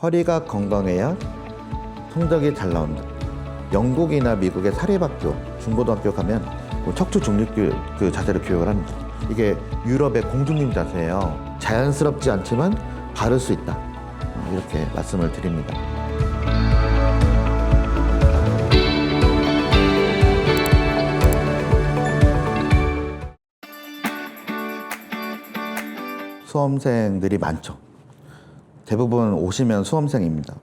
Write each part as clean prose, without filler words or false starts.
허리가 건강해야 성적이 잘 나온다. 영국이나 미국의 사립학교, 중고등학교 가면 척추 중립 그 자세를 교육을 합니다. 이게 유럽의 공주님 자세예요. 자연스럽지 않지만 바를 수 있다. 이렇게 말씀을 드립니다. 수험생들이 많죠. 대부분 오시면 수험생입니다.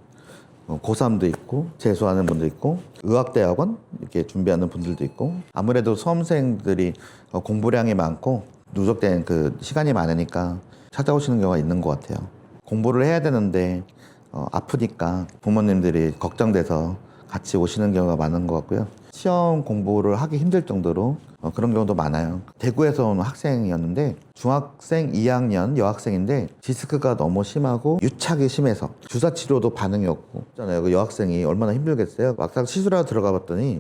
고3도 있고 재수하는 분도 있고 의학대학원 이렇게 준비하는 분들도 있고, 아무래도 수험생들이 공부량이 많고 누적된 그 시간이 많으니까 찾아오시는 경우가 있는 것 같아요. 공부를 해야 되는데 아프니까 부모님들이 걱정돼서 같이 오시는 경우가 많은 것 같고요. 시험 공부를 하기 힘들 정도로 그런 경우도 많아요. 대구에서 온 학생이었는데 중학생 2학년 여학생인데 디스크가 너무 심하고 유착이 심해서 주사 치료도 반응이 없고 있잖아요. 그 여학생이 얼마나 힘들겠어요. 막상 시술하러 들어가 봤더니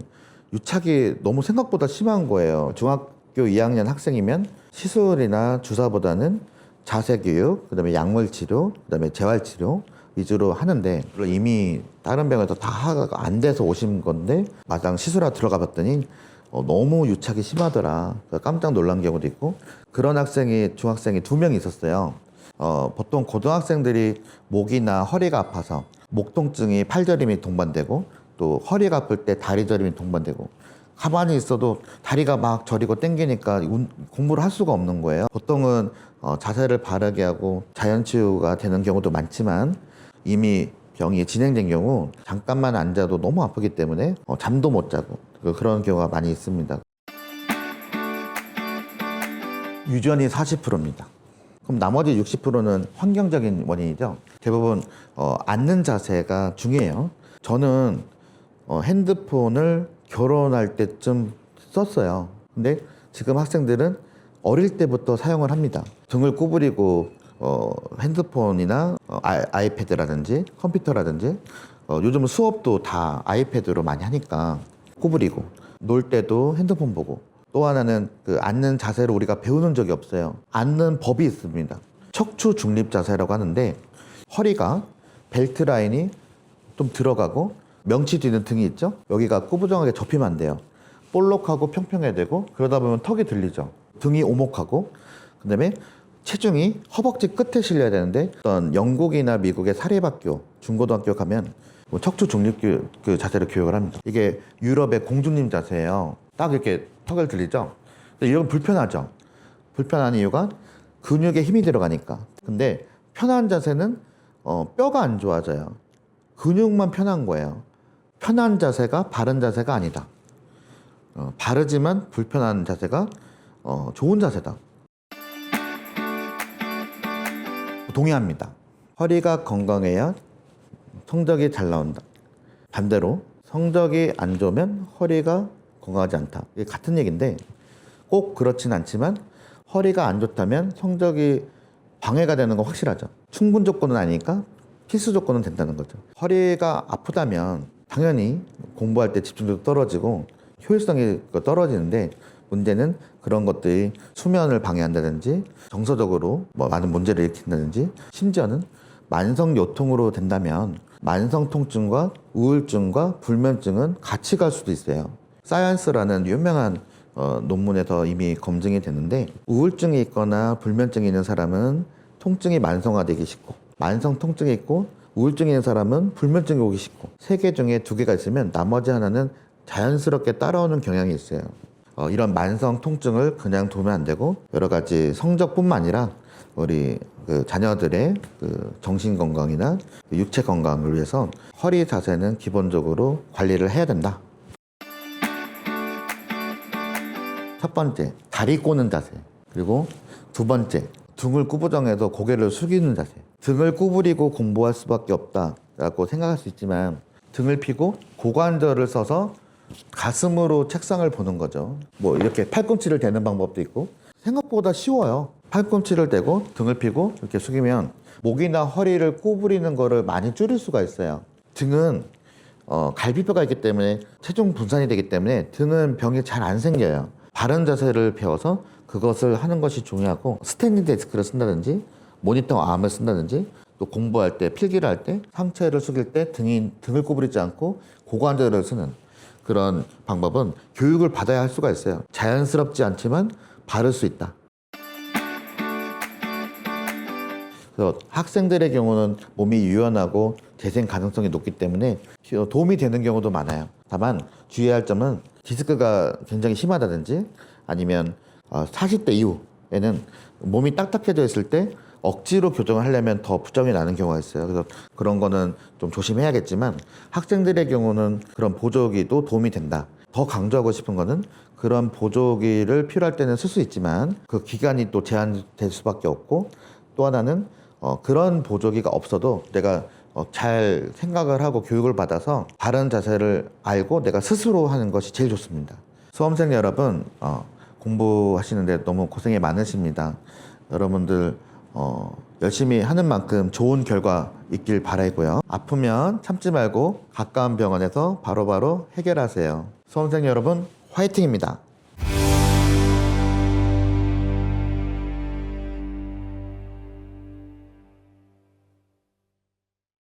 유착이 너무 생각보다 심한 거예요. 중학교 2학년 학생이면 시술이나 주사보다는 자세 교육, 그다음에 약물 치료, 그다음에 재활 치료 위주로 하는데 이미 다른 병에서 다 안 돼서 오신 건데 마당 시술하러 들어가 봤더니 너무 유착이 심하더라. 깜짝 놀란 경우도 있고, 그런 학생이 중학생이 2명 있었어요. 보통 고등학생들이 목이나 허리가 아파서 목 통증이 팔저림이 동반되고 또 허리가 아플 때 다리 저림이 동반되고, 가만히 있어도 다리가 막 저리고 땡기니까 공부를 할 수가 없는 거예요. 보통은 자세를 바르게 하고 자연치유가 되는 경우도 많지만 이미 병이 진행된 경우 잠깐만 앉아도 너무 아프기 때문에 잠도 못 자고 그런 경우가 많이 있습니다. 유전이 40%입니다. 그럼 나머지 60%는 환경적인 원인이죠. 대부분 앉는 자세가 중요해요. 저는 핸드폰을 결혼할 때쯤 썼어요. 근데 지금 학생들은 어릴 때부터 사용을 합니다. 등을 구부리고 핸드폰이나 아이패드라든지 컴퓨터라든지 요즘 수업도 다 아이패드로 많이 하니까 구부리고, 놀 때도 핸드폰 보고, 또 하나는 그 앉는 자세를 우리가 배우는 적이 없어요. 앉는 법이 있습니다. 척추 중립 자세라고 하는데 허리가 벨트 라인이 좀 들어가고 명치 뒤는 등이 있죠. 여기가 꾸부정하게 접히면 안 돼요. 볼록하고 평평해야 되고, 그러다 보면 턱이 들리죠. 등이 오목하고, 그다음에 체중이 허벅지 끝에 실려야 되는데 어떤 영국이나 미국의 사립학교, 중고등학교 가면 척추 중립 그 자세를 교육을 합니다. 이게 유럽의 공주님 자세예요. 딱 이렇게 턱을 들리죠. 이건 불편하죠. 불편한 이유가 근육에 힘이 들어가니까. 근데 편한 자세는 뼈가 안 좋아져요. 근육만 편한 거예요. 편한 자세가 바른 자세가 아니다. 바르지만 불편한 자세가 좋은 자세다. 동의합니다. 허리가 건강해야 성적이 잘 나온다. 반대로 성적이 안 좋으면 허리가 건강하지 않다. 이게 같은 얘기인데 꼭 그렇진 않지만 허리가 안 좋다면 성적이 방해가 되는 건 확실하죠. 충분 조건은 아니니까 필수 조건은 된다는 거죠. 허리가 아프다면 당연히 공부할 때 집중력도 떨어지고 효율성이 떨어지는데, 문제는 그런 것들이 수면을 방해한다든지 정서적으로 많은 문제를 일으킨다든지, 심지어는 만성 요통으로 된다면 만성 통증과 우울증과 불면증은 같이 갈 수도 있어요. 사이언스라는 유명한 논문에서 이미 검증이 됐는데, 우울증이 있거나 불면증이 있는 사람은 통증이 만성화되기 쉽고, 만성 통증이 있고 우울증이 있는 사람은 불면증이 오기 쉽고, 3개 중에 2개가 있으면 나머지 하나는 자연스럽게 따라오는 경향이 있어요. 이런 만성 통증을 그냥 두면 안 되고, 여러 가지 성적뿐만 아니라 우리 그 자녀들의 그 정신 건강이나 육체 건강을 위해서 허리 자세는 기본적으로 관리를 해야 된다. 첫 번째, 다리 꼬는 자세. 그리고 두 번째, 등을 구부정해서 고개를 숙이는 자세. 등을 구부리고 공부할 수밖에 없다라고 생각할 수 있지만, 등을 펴고 고관절을 써서 가슴으로 책상을 보는 거죠. 이렇게 팔꿈치를 대는 방법도 있고, 생각보다 쉬워요. 팔꿈치를 대고 등을 펴고 이렇게 숙이면 목이나 허리를 구부리는 거를 많이 줄일 수가 있어요. 등은 갈비뼈가 있기 때문에 체중 분산이 되기 때문에 등은 병이 잘 안 생겨요. 바른 자세를 배워서 그것을 하는 것이 중요하고 스탠딩 데스크를 쓴다든지 모니터 암을 쓴다든지 또 공부할 때 필기를 할 때 상체를 숙일 때 등을 구부리지 않고 고관절을 쓰는 그런 방법은 교육을 받아야 할 수가 있어요. 자연스럽지 않지만 바를 수 있다. 그래서 학생들의 경우는 몸이 유연하고 재생 가능성이 높기 때문에 도움이 되는 경우도 많아요. 다만 주의해야 할 점은 디스크가 굉장히 심하다든지 아니면 40대 이후에는 몸이 딱딱해져 있을 때 억지로 교정을 하려면 더 부정이 나는 경우가 있어요. 그래서 그런 거는 좀 조심해야겠지만 학생들의 경우는 그런 보조기도 도움이 된다. 더 강조하고 싶은 거는 그런 보조기를 필요할 때는 쓸 수 있지만 그 기간이 또 제한될 수밖에 없고 또 하나는 그런 보조기가 없어도 내가 잘 생각을 하고 교육을 받아서 바른 자세를 알고 내가 스스로 하는 것이 제일 좋습니다. 수험생 여러분 공부하시는데 너무 고생이 많으십니다. 여러분들 열심히 하는 만큼 좋은 결과 있길 바라고요. 아프면 참지 말고 가까운 병원에서 바로바로 해결하세요. 수험생 여러분 화이팅입니다.